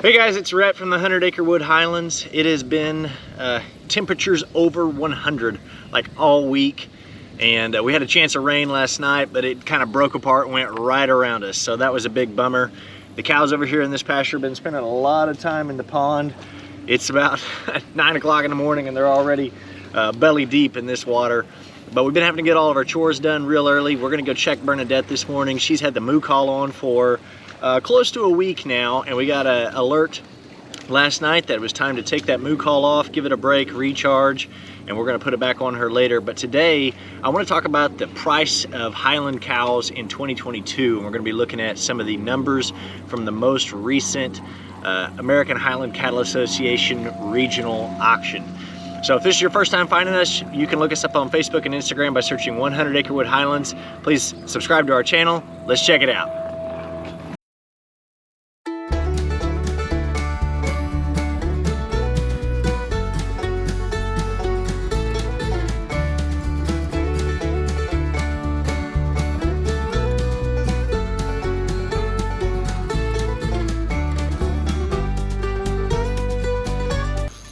Hey guys, it's Rhett from the 100 Acre Wood Highlands. It has been temperatures over 100 like all week, and we had a chance of rain last night, but it kind of broke apart and went right around us, so that was a big bummer. The cows over here in this pasture have been spending a lot of time in the pond. It's about 9 o'clock in the morning and they're already belly deep in this water. But we've been having to get all of our chores done real early. We're gonna go check Bernadette this morning. She's had the moo call on for close to a week now, and we got an alert last night that it was time to take that moo call off, give it a break, recharge, and we're gonna put it back on her later. But today, I wanna talk about the price of Highland cows in 2022, and we're gonna be looking at some of the numbers from the most recent American Highland Cattle Association regional auction. So if this is your first time finding us, you can look us up on Facebook and Instagram by searching 100 Acre Wood Highlands. Please subscribe to our channel. Let's check it out.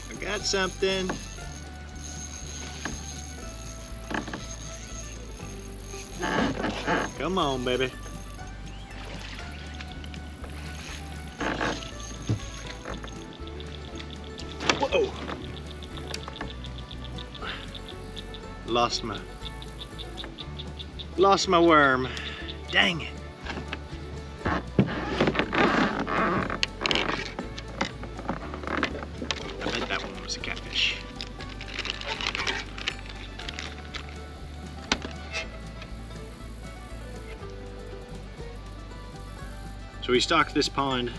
I got something. Come on, baby. Whoa! Lost my worm. Dang it. I bet that one was a catfish. So we stocked this pond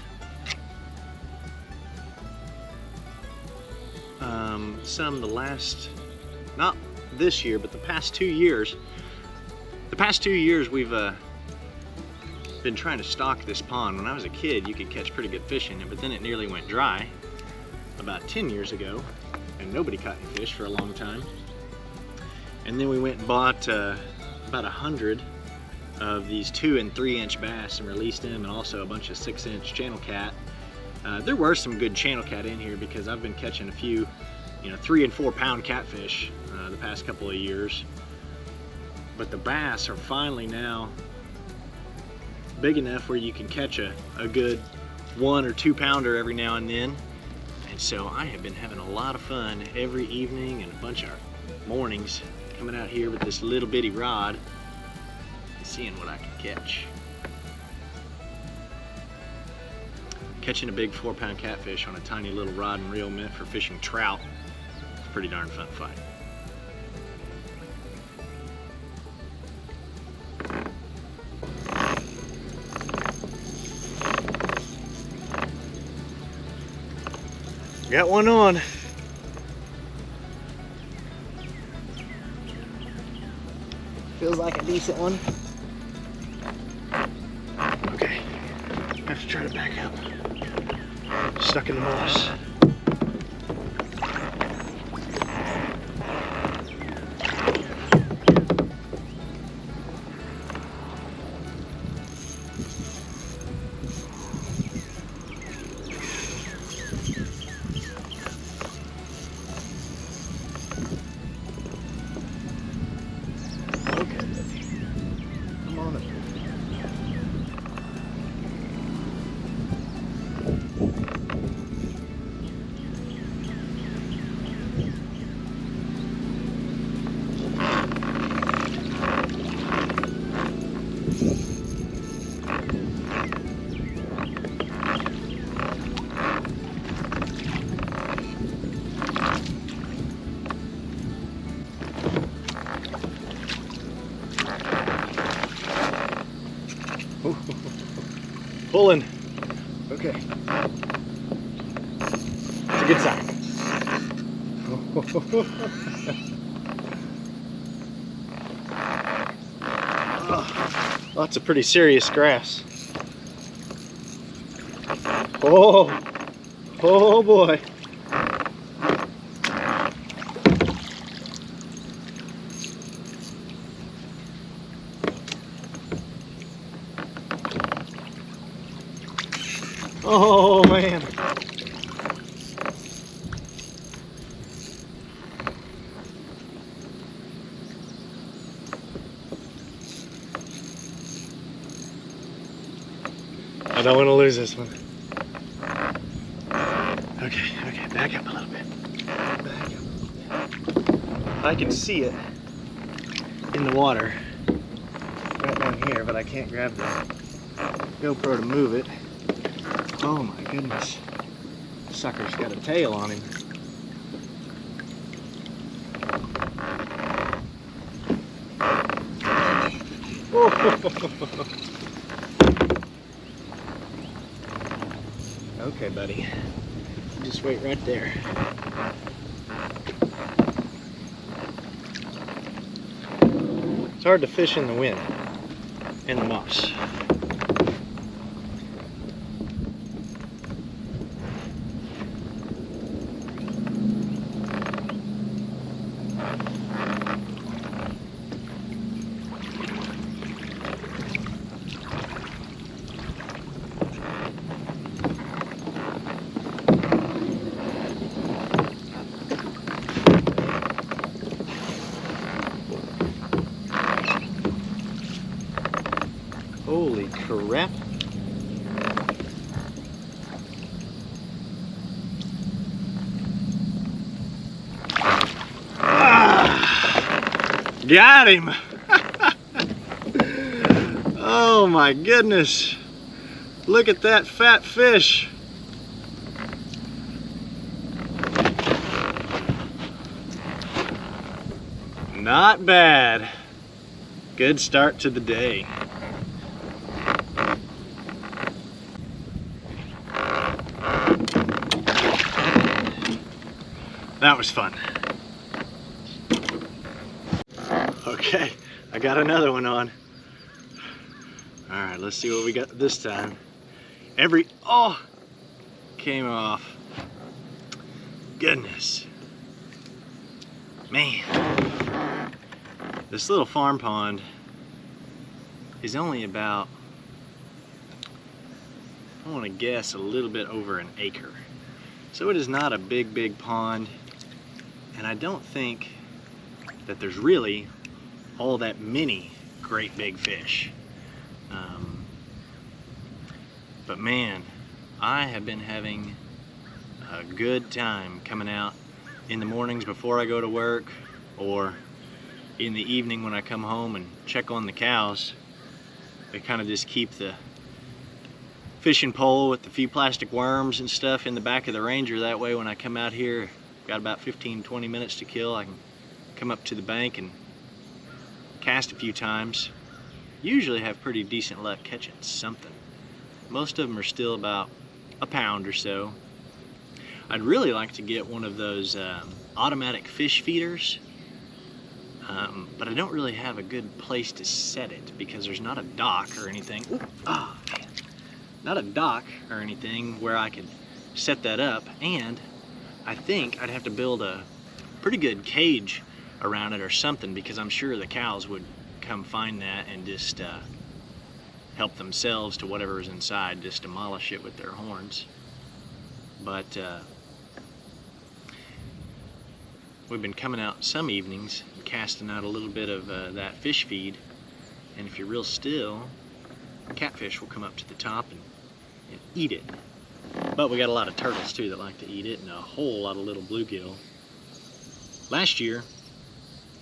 not this year, but the past 2 years. The past 2 years we've been trying to stock this pond. When I was a kid, you could catch pretty good fish in it, but then it nearly went dry about 10 years ago, and nobody caught any fish for a long time. And then we went and bought about 100 of these 2 and 3 inch bass and released them, and also a bunch of 6 inch channel cat. There were some good channel cat in here because I've been catching a few 3 and 4 pound catfish the past couple of years. But the bass are finally now big enough where you can catch a good 1 or 2 pounder every now and then. And so I have been having a lot of fun every evening and a bunch of mornings coming out here with this little bitty rod, seeing what I can catch. Catching a big 4 pound catfish on a tiny little rod and reel meant for fishing trout is a pretty darn fun fight. Got one on. Feels like a decent one. Okay, I have to try to back up. Stuck in the moss. Pulling. Okay. It's a good sign. Oh, lots of pretty serious grass. Oh, oh boy. Oh man. man. I don't want to lose this one. Okay, back up a little bit. Back up a little bit. I can see it in the water right down here, but I can't grab the GoPro to move it. Oh my goodness. Sucker's got a tail on him. Okay, buddy. Just wait right there. It's hard to fish in the wind and the moss. Holy crap. Ah, got him. Oh my goodness. Look at that fat fish. Not bad. Good start to the day. That was fun. Okay, I got another one on. All right, let's see what we got this time. Oh, came off. Goodness. Man, this little farm pond is only about, I want to guess, a little bit over an acre. So it is not a big pond. And I don't think that there's really all that many great big fish. But man, I have been having a good time coming out in the mornings before I go to work, or in the evening when I come home and check on the cows. They kind of just keep the fishing pole with a few plastic worms and stuff in the back of the Ranger. That way when I come out here, got about 15-20 minutes to kill, I can come up to the bank and cast a few times. Usually have pretty decent luck catching something. Most of them are still about a pound or so. I'd really like to get one of those automatic fish feeders, but I don't really have a good place to set it because there's not a dock or anything. Ooh, oh, man. Not a dock or anything where I could set that up, and I think I'd have to build a pretty good cage around it or something, because I'm sure the cows would come find that and just help themselves to whatever is inside, just demolish it with their horns. But we've been coming out some evenings and casting out a little bit of that fish feed, and if you're real still, catfish will come up to the top and eat it. But we got a lot of turtles too that like to eat it, and a whole lot of little bluegill. Last year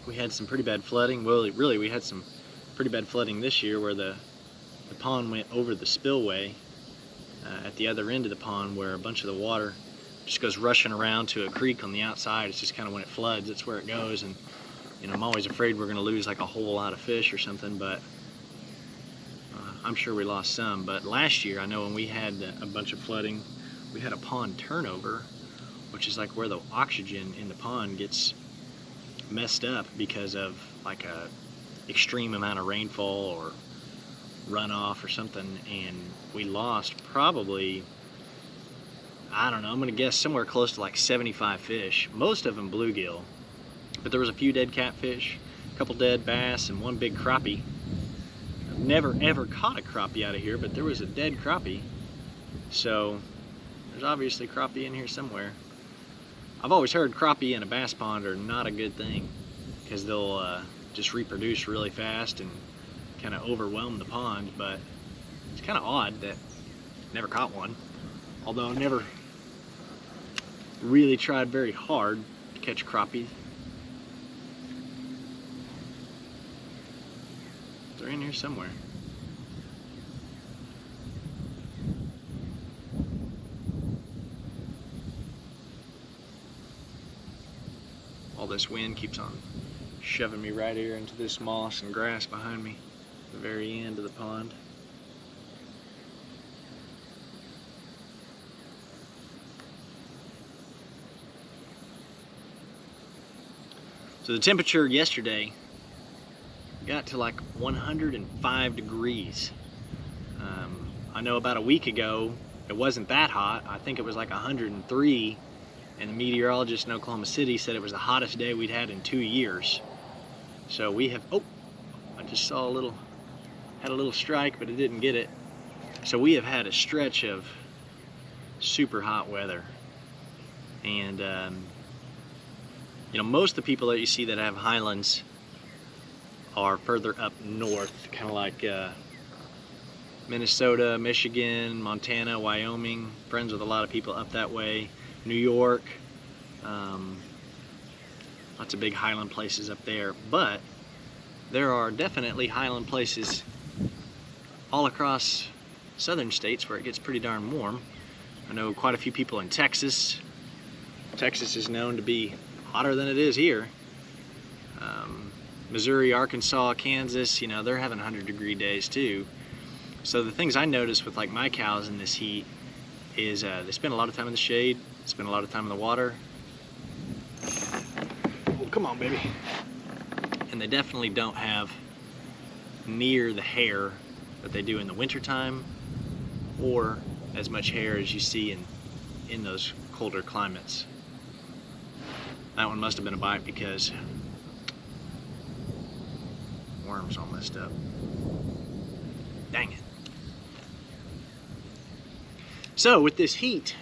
we had some pretty bad flooding. Well, really we had some pretty bad flooding this year, where the pond went over the spillway at the other end of the pond, where a bunch of the water just goes rushing around to a creek on the outside. It's just kind of when it floods, that's where it goes. And you know, I'm always afraid we're going to lose like a whole lot of fish or something, but I'm sure we lost some. But last year, I know when we had a bunch of flooding, we had a pond turnover, which is like where the oxygen in the pond gets messed up because of like a extreme amount of rainfall or runoff or something, and we lost probably, I don't know, I'm gonna guess somewhere close to like 75 fish, most of them bluegill, but there was a few dead catfish, a couple dead bass, and one big crappie. I've never ever caught a crappie out of here, but there was a dead crappie. So There's obviously crappie in here somewhere. I've always heard crappie in a bass pond are not a good thing because they'll just reproduce really fast and kind of overwhelm the pond, but it's kind of odd that I never caught one. Although I've never really tried very hard to catch crappie. They're in here somewhere. All this wind keeps on shoving me right here into this moss and grass behind me at the very end of the pond. So the temperature yesterday got to like 105 degrees. I know about a week ago it wasn't that hot. I think it was like 103, and the meteorologist in Oklahoma City said it was the hottest day we'd had in 2 years. So we have, oh, I just saw had a little strike, but it didn't get it. So we have had a stretch of super hot weather. And you know, most of the people that you see that have Highlands are further up north, kind of like Minnesota, Michigan, Montana, Wyoming. Friends with a lot of people up that way. New York, lots of big Highland places up there. But there are definitely Highland places all across southern states where it gets pretty darn warm. I know quite a few people in Texas. Texas is known to be hotter than it is here. Missouri, Arkansas, Kansas, you know, they're having 100-degree days too. So the things I notice with like my cows in this heat is they spend a lot of time in the shade, spend a lot of time in the water. Oh, come on, baby. And they definitely don't have near the hair that they do in the wintertime, or as much hair as you see in those colder climates. That one must have been a bite because worms all messed up. Dang it. So with this heat,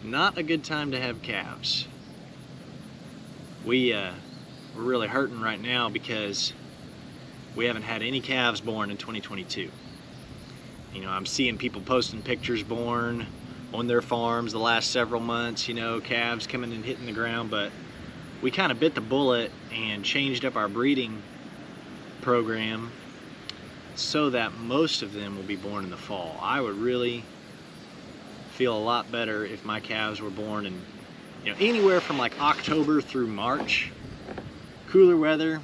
not a good time to have calves. We're really hurting right now because we haven't had any calves born in 2022. You know, I'm seeing people posting pictures born on their farms the last several months, you know, calves coming and hitting the ground, but we kind of bit the bullet and changed up our breeding program so that most of them will be born in the fall. I would really feel a lot better if my calves were born in, you know, anywhere from like October through March. Cooler weather,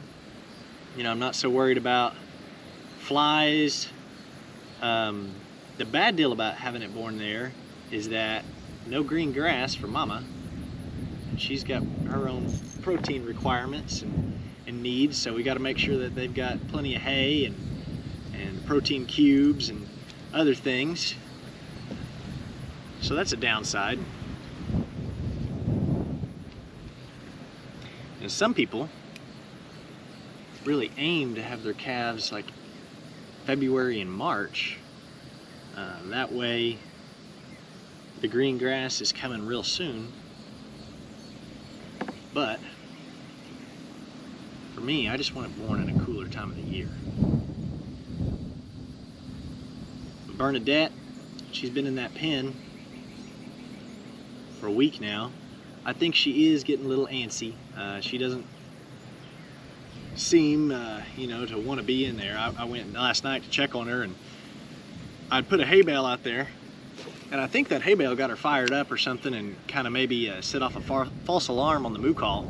you know, I'm not so worried about flies. The bad deal about having it born there is that no green grass for mama. She's got her own protein requirements and needs, so we got to make sure that they've got plenty of hay and protein cubes and other things. So that's a downside. And some people really aim to have their calves like February and March. That way the green grass is coming real soon. But for me, I just want it born in a cooler time of the year. Bernadette, she's been in that pen for a week now. I think she is getting a little antsy. She doesn't seem, you know, to want to be in there. I went last night to check on her, and I'd put a hay bale out there, and I think that hay bale got her fired up or something and kind of maybe set off a false alarm on the moo call.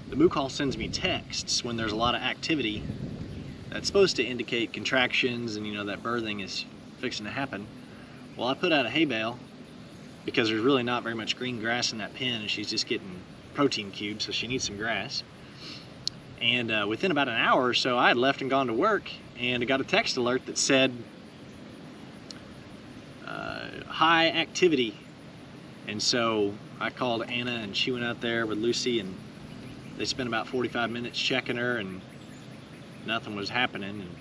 The moo call sends me texts when there's a lot of activity that's supposed to indicate contractions and, you know, that birthing is fixing to happen. Well, I put out a hay bale because there's really not very much green grass in that pen, and she's just getting protein cubes, so she needs some grass. And within about an hour or so, I had left and gone to work, and I got a text alert that said high activity. And so I called Anna, and she went out there with Lucy, and they spent about 45 minutes checking her, and nothing was happening. And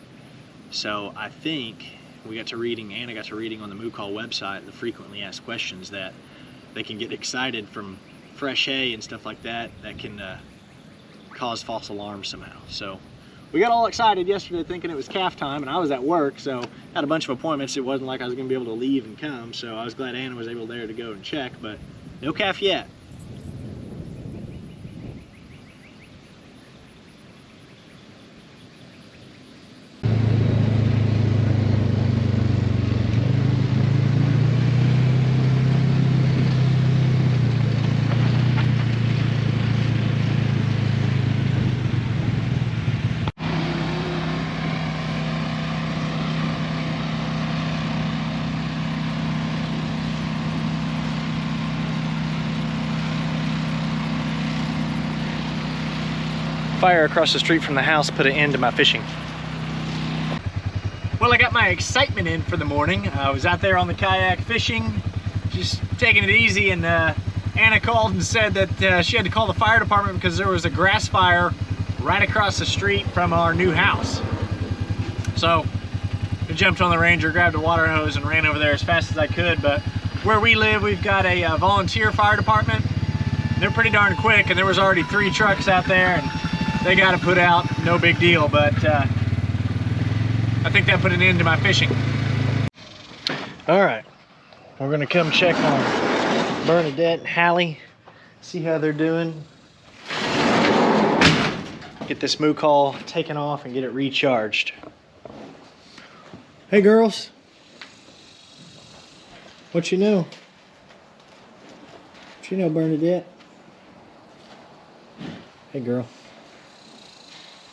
so I think we got to reading, and I got to reading on the Moo Call website the frequently asked questions that they can get excited from fresh hay and stuff like that that can cause false alarms somehow. So we got all excited yesterday thinking it was calf time, and I was at work, so had a bunch of appointments. It wasn't like I was going to be able to leave and come, so I was glad Anna was able there to go and check, but no calf yet. Fire across the street from the house put an end to my fishing. Well, I got my excitement in for the morning. I was out there on the kayak fishing, just taking it easy, and Anna called and said that she had to call the fire department because there was a grass fire right across the street from our new house. So I jumped on the Ranger, grabbed a water hose, and ran over there as fast as I could. But where we live, we've got a volunteer fire department. They're pretty darn quick, and there was already 3 trucks out there, and they got it put out, no big deal, but I think that put an end to my fishing. All right, we're gonna come check on Bernadette and Hallie, see how they're doing. Get this Moo Call taken off and get it recharged. Hey girls, what you know? What you know, Bernadette? Hey girl.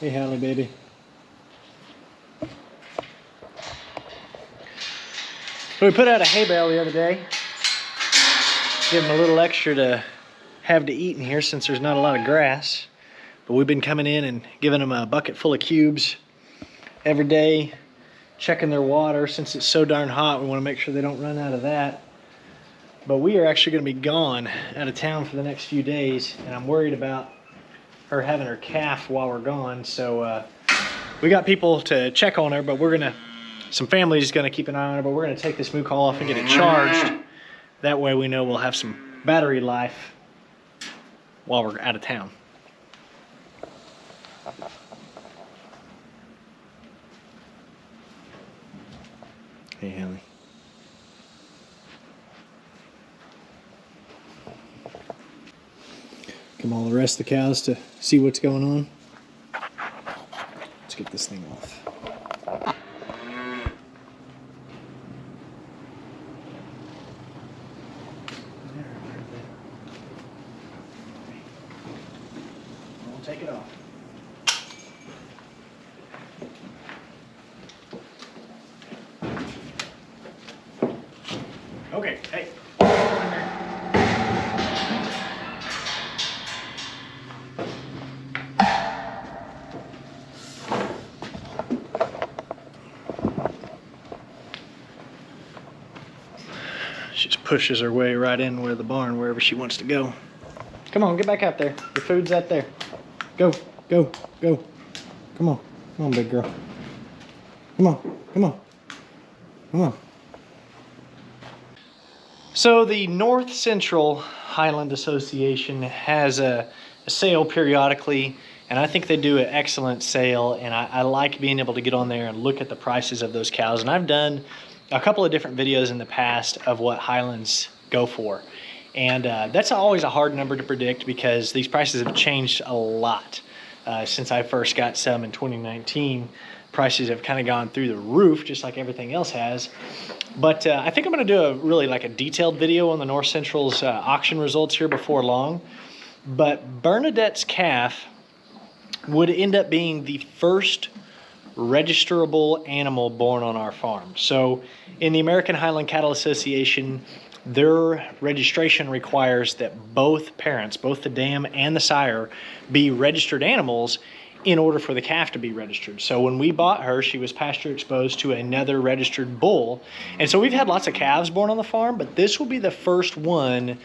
Hey, Hallie, baby. So we put out a hay bale the other day. Give them a little extra to have to eat in here since there's not a lot of grass. But we've been coming in and giving them a bucket full of cubes every day, checking their water. Since it's so darn hot, we want to make sure they don't run out of that. But we are actually going to be gone out of town for the next few days, and I'm worried about her having her calf while we're gone. So we got people to check on her, but some family's gonna keep an eye on her, but we're gonna take this Moo Call off and get it charged. That way we know we'll have some battery life while we're out of town. Hey, Hallie. Come all the rest of the cows to see what's going on. Let's get this thing off. We'll take it off. Okay, hey. She just pushes her way right in where the barn, wherever she wants to go. Come on, get back out there. Your food's out there. Go, go, go. Come on. Come on, big girl. Come on, come on. Come on. So the North Central Highland Association has a sale periodically, and I think they do an excellent sale, and I like being able to get on there and look at the prices of those cows. And I've done a couple of different videos in the past of what Highlands go for. And that's always a hard number to predict because these prices have changed a lot since I first got some in 2019. Prices have kind of gone through the roof, just like everything else has. But I think I'm going to do a detailed video on the North Central's auction results here before long. But Bernadette's calf would end up being the first registerable animal born on our farm. So in the American Highland Cattle Association, their registration requires that both parents, both the dam and the sire, be registered animals in order for the calf to be registered. So when we bought her, she was pasture exposed to another registered bull. And so we've had lots of calves born on the farm, but this will be the first one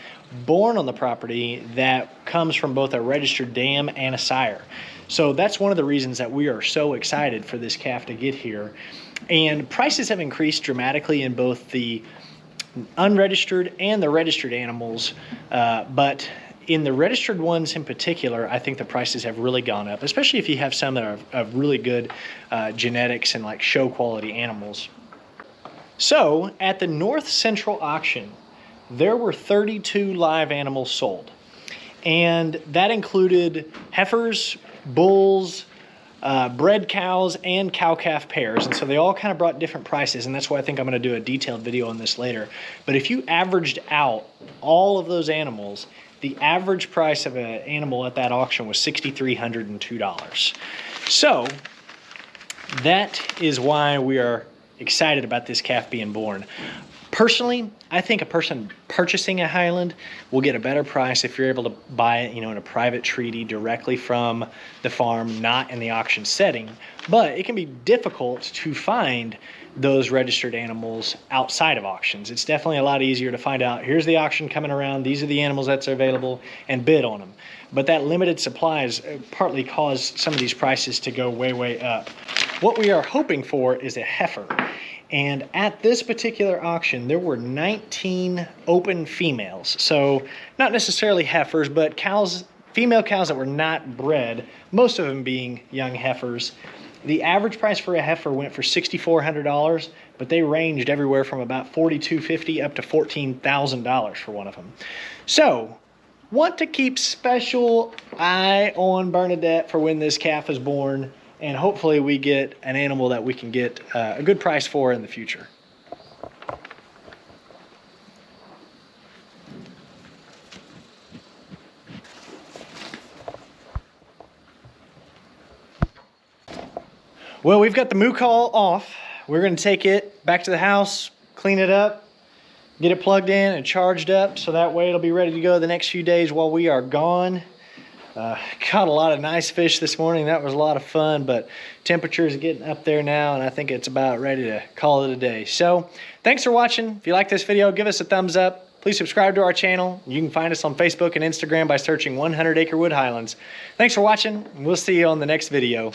born on the property that comes from both a registered dam and a sire. So that's one of the reasons that we are so excited for this calf to get here. And prices have increased dramatically in both the unregistered and the registered animals, but in the registered ones in particular, I think the prices have really gone up, especially if you have some that are of really good genetics and like show quality animals. So at the North Central auction, there were 32 live animals sold, and that included heifers, bulls, bred cows, and cow-calf pairs. And so they all kind of brought different prices, and that's why I think I'm going to do a detailed video on this later. But if you averaged out all of those animals, the average price of an animal at that auction was $6,302. So that is why we are excited about this calf being born. Personally, I think a person purchasing a Highland will get a better price if you're able to buy it, in a private treaty directly from the farm, not in the auction setting. But it can be difficult to find those registered animals outside of auctions. It's definitely a lot easier to find out, here's the auction coming around, these are the animals that's available, and bid on them. But that limited supply has partly caused some of these prices to go way, way up. What we are hoping for is a heifer. And at this particular auction, there were 19 open females. So not necessarily heifers, but cows, female cows that were not bred, most of them being young heifers. The average price for a heifer went for $6,400, but they ranged everywhere from about $4,250 up to $14,000 for one of them. So want to keep special eye on Bernadette for when this calf is born, and hopefully we get an animal that we can get a good price for in the future. Well, we've got the moo call off. We're going to take it back to the house, clean it up, get it plugged in and charged up, so that way it'll be ready to go the next few days while we are gone. Caught a lot of nice fish this morning. That was a lot of fun, but temperatures are getting up there now, and I think it's about ready to call it a day. So thanks for watching. If you like this video, give us a thumbs up. Please subscribe to our channel. You can find us on Facebook and Instagram by searching 100 Acre Wood Highlands. Thanks for watching, and we'll see you on the next video.